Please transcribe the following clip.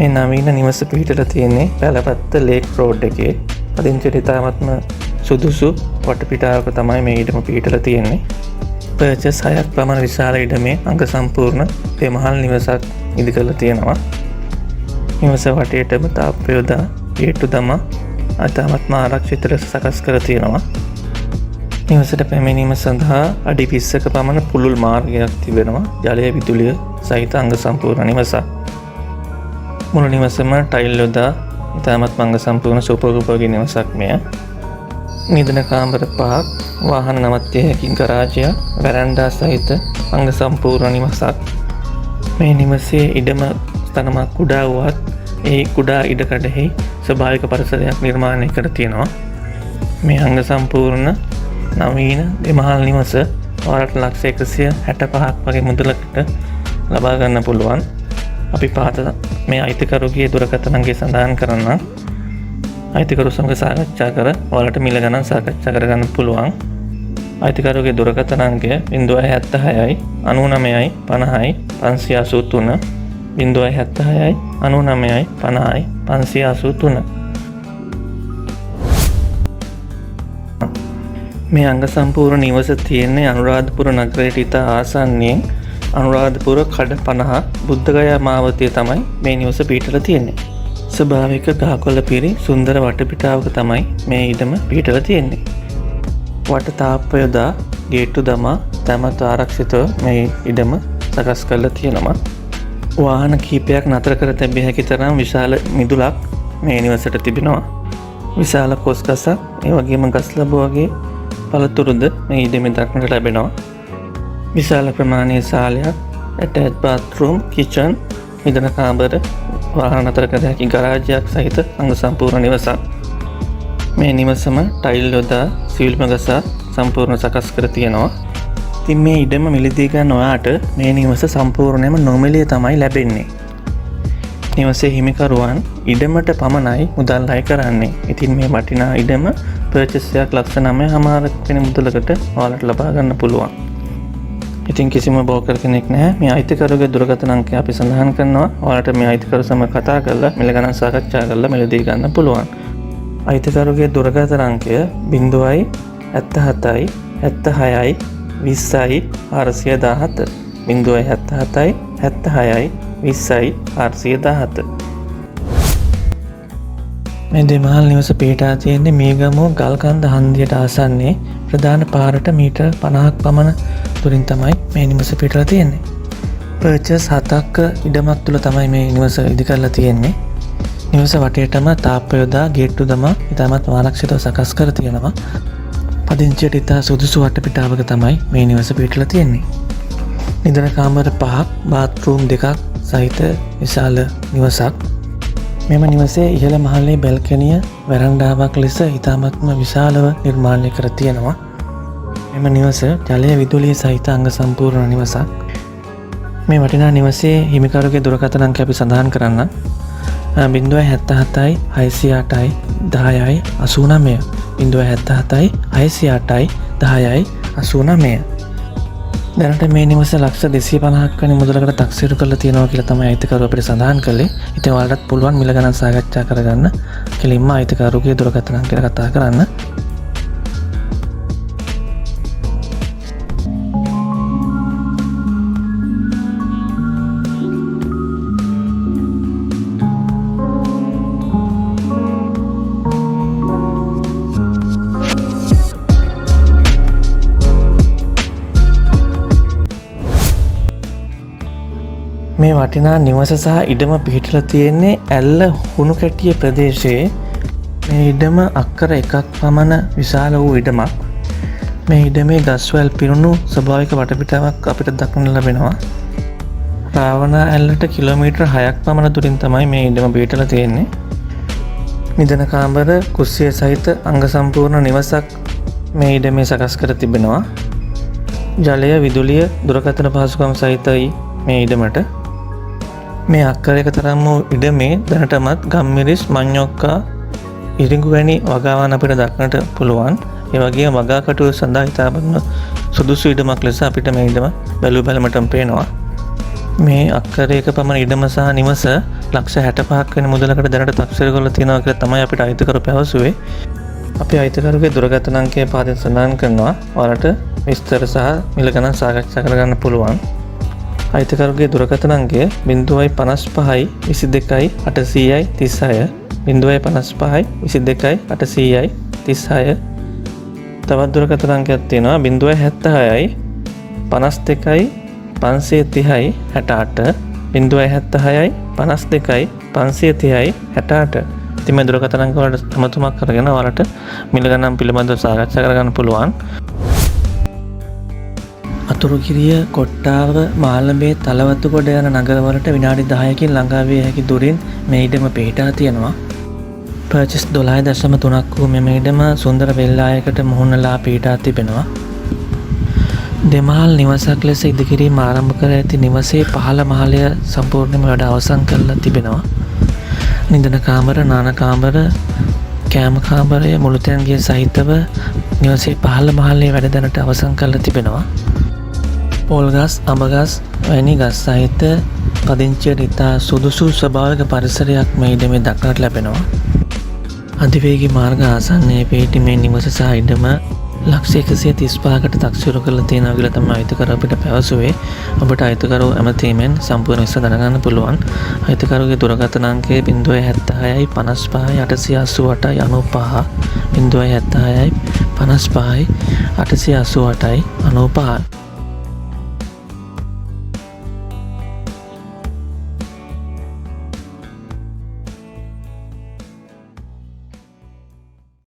මේ නවීන නිවස පිහිටලා තියෙන්නේ පැලපත්ත ලේක් රෝඩ් එකේ. පදිංචියට ඉතාමත්ම සුදුසු වටපිටාවක තමයි මේ ඉඩම පිහිටලා තියෙන්නේ. පර්චස් 6ක් පමණ විශාල ඉඩමේ අංග සම්පූර්ණ දෙමහල් නිවසක් ඉදි කරලා තියෙනවා. නිවස වටේටම තාප්ප යොදා ගේට්ටු දමා ඉතාමත්ම ආරක්ෂිත ලෙස සකස් කර තියෙනවා. නිවසට පැමිණීම සඳහා අඩි 20ක පමණ පුළුල් මාර්ගයක් තිබෙනවා. ජලය විදුලිය සහිත අංග සම්පූර්ණ නිවසක්. මුළු නිවසම ටයිල් යොදා ඉතාමත් අංග සම්පූර්ණ සුපෝපභෝගී නිවසක් මෙය. නිදන කාමර 5ක්, වාහන නවත්විය හැකි ගරාජයක්, වැරැන්ඩා සහිත අංග සම්පූර්ණ නිවසක්. මේ නිවසේ ඉඩම ස්ථනමක් කුඩා වුවත් ඒ කුඩා ඉඩකඩෙහි ස්වභාවික පරිසරයක් නිර්මාණය කර තියෙනවා. මේ අංග සම්පූර්ණ නවීන දෙමහල් නිවස වරට ලක්ෂ 165ක් වගේ මුදලකට ලබා ගන්න පුළුවන්. අපි පහත මේ අයිතිකරුගේ දුරකථන අංකය සඳහන් කරන්න. අයිතිකරු සමග සාකච්ඡා කර ඔයාලට මිල ගණන් සාකච්ඡා කරගන්න පුළුවන්. අයිතිකරුගේ දුරකථන අංකය 076යි 99යි 50යි 583 076යි 99යි 50යි 583. මේ අංග සම්පූර්ණ නිවස තියෙන්නේ අනුරාධපුර නගරයට ඉතා ආසන්නයෙන් අනුරාධපුර කඩ 50 බුද්ධගයා මාවතේ තමයි මේ නිවස පිහිටලා තියෙන්නේ. ස්වභාවික ගහකොළ පිරි සුන්දර වටපිටාවක තමයි මේ ඉඩම පිහිටලා තියෙන්නේ. වට තාප්ප යොදා ගේට්ටු දමා තමත් ආරක්ෂිතව මේ ඉඩම සකස් කරලා තියෙනවා. වාහන කිහිපයක් නතර කර තැබිය හැකි තරම් විශාල මිදුලක් මේ නිවසට තිබෙනවා. විශාල කොස් ගසක්, ඒ වගේම ගස් ලැබු වගේ පළතුරුද මේ ඉඩමේ දක්නට ලැබෙනවා. විශාල ප්‍රමාණයේ සාලයක්, ඇටැච් බාත්රූම්, කිචන්, නිදන කාමර, වාහන නතර කර හැකි ගරාජයක් සහිත අංග සම්පූර්ණ නිවසක්. මේ නිවසම ටයිල් යොදා සිවිල්ම ගසා සම්පූර්ණ සකස් කර තියෙනවා. ඉතින් මේ ඉඩම මිලදී ගන්න ඔයාට මේ නිවස සම්පූර්ණයෙන්ම නොමිලේ තමයි ලැබෙන්නේ. නිවසේ හිමිකරුවන් ඉඩමට පමණයි මුදල් අය කරන්නේ. ඉතින් මේ වටිනා ඉඩම පර්චස් එකක් ලක්ෂ 9.5ක් වෙන මුදලකට ඔයාලට ලබා ගන්න පුළුවන්. ඉතින් කිසිම බෝකර් කෙනෙක් නැහැ. මේ අයිතිකරුගේ දුරකථන අංකය අපි සඳහන් කරනවා. ඔයාලට මේ අයිතිකරු සමග කතා කරලා මිල ගණන් සාකච්ඡා කරලා මිලදී ගන්න පුළුවන්. අයිතිකරුගේ දුරකථන අංකය 077යි 76යි 20යි 417 077යි 76යි 20යි 417. මේ දෙමහල් නිවස පිහිටා තියෙන්නේ මීගමුව ගල්කන්ද හන්දියට ආසන්නයේ ප්‍රධාන පාරට මීටර් 50ක් පමණ දුරින් තමයි මේ නිවස පිහිටලා තියෙන්නේ. පර්චස් 7ක ඉඩමක් තුල තමයි මේ නිවස ඉදි කරලා තියෙන්නේ. නිවස වටේටම තාප්ප යොදා ගේට්ටු දමා ඉතාමත් ආරක්ෂිතව සකස් කර තියෙනවා. පදිංචියට ඉතා සුදුසු වටපිටාවක තමයි මේ නිවස පිහිටලා තියෙන්නේ. නිදන කාමර 5ක්, බාත්රූම් 2ක් සහිත විශාල නිවසක්. මෙම නිවසේ ඉහළ මහලේ බැල්කනිය වැරන්ඩාවක් ලෙස ඉතාමත්ම විශාලව නිර්මාණය කර තියෙනවා. මෙම නිවස ජලය විදුලිය සහිත අංග සම්පූර්ණ නිවසක්. මේ වටිනා නිවසේ හිමිකරුගේ දුරකථන අංකය අපි සඳහන් කරන්න. 077යි 608යි 10යි 89 077යි 608යි 10යි 89. දැනට මේ නිවස ලක්ෂ 250ක් වැනි මුදලකට තක්සේරු කරලා තියෙනවා කියලා තමයි අයිතිකරුව අපිට සඳහන් කළේ. ඉතින් ඔයාලටත් පුළුවන් මිල ගණන් සාකච්ඡා කරගන්න. කෙලින්ම අයිතිකරුගේ දුරකථන අංකයට කතා කරන්න. මේ වටිනා නිවස සහ ඉඩම පිහිටලා තියෙන්නේ ඇල්ල හුණු කැටිය ප්‍රදේශයේ. මේ ඉඩම අක්කර 1ක් පමණ විශාල වූ ඉඩමක්. මේ ඉඩමේ ගස්වැල් පිරුණු ස්වභාවික වටපිටාවක් අපිට දක්නට ලැබෙනවා. රාවණා ඇල්ලට කිලෝමීටර් 6ක් පමණ දුරින් තමයි මේ ඉඩම පිහිටලා තියෙන්නේ. නිදන කාමර, කුස්සිය සහිත අංග සම්පූර්ණ නිවසක් මේ ඉඩමේ සකස් කර තිබෙනවා. ජලය, විදුලිය, දුරකථන පහසුකම් සහිතයි මේ ඉඩමට. මේ අක්කර 1 තරම් වූ ඉඩමේ දැනටමත් ගම්මිරිස්, මඤ්ඤොක්කා, ඉරිඟු වැනි වගාවන් අපිට දක්නට පුළුවන්. ඒ වගේම වගා කටයුතු සඳහා ඉතාමත්ම සුදුසු ඉඩමක් ලෙස අපිට මේ ඉඩම බැලුව බැලමටම පේනවා. මේ අක්කරයක පමණ ඉඩම සහ නිවස ලක්ෂ 65ක් වෙන මුදලකට දැනට තක්සේරු කරලා තියෙනවා කියලා තමයි අපිට අයිතිකරු පැවසුවේ. අපි අයිතිකරුගේ දුරකථන අංකය පාදයෙන් සඳහන් කරනවා. ඔයාලට විස්තර සහ මිල ගණන් සාකච්ඡා කරගන්න පුළුවන්. අයිතිකරුගේ දුරකථන අංකය 055 22 800 36 055 22 800 36. තවත් දුරකථන අංකයක් තියෙනවා 076 52 530 68 076 52 530 68. ඉතින් මේ දුරකථන අංක වලට අමතුමක් කරගෙන ඔයාලට මිල ගණන් පිළිබඳව සාකච්ඡා කරගන්න පුළුවන්. අතුරුගිරිය, කොට්ටාව, මාළඹේ, තලවතුගොඩ යන නගරවලට විනාඩි 10කින් ළඟා විය හැකි දුරින් මේ ඉඩම පිහිටා තියෙනවා. පර්චස් 12.3ක් වූ මෙම ඉඩම සුන්දර වෙල්ලායකට මුහුණලා පිහිටා තිබෙනවා. දෙමහල් නිවසක් ලෙස ඉදිකිරීම ආරම්භ කර ඇති නිවසේ පහළ මහලය සම්පූර්ණයෙන්ම වැඩ අවසන් කරලා තිබෙනවා. නිදන කාමර, නාන කාමර, කෑම කාමරය මුළුතැන්ගේ සහිතව නිවසේ පහළ මහලේ වැඩ දැනට අවසන් කරලා තිබෙනවා. පොල්ගස්, අඹගස් වැනි ගස් සහිත පදිංචියට ඉතා සුදුසු ස්වභාවික පරිසරයක් මේ ඉඩමේ දක්නට ලැබෙනවා. අධිවේගී මාර්ග ආසන්නයේ පිහිටි මේ නිවස සහ ඉඩම ලක්ෂ 135කට තක්සේරු කරලා තියෙනවා කියලා තමයි අයිතිකරු අපිට පැවසුවේ. ඔබට අයිතිකරු ඇමතීමෙන් සම්පූර්ණ විස්තර දැනගන්න පුළුවන්. අයිතිකරුගේ දුරකථන අංකය 076 55 888 95 076 55 888 95.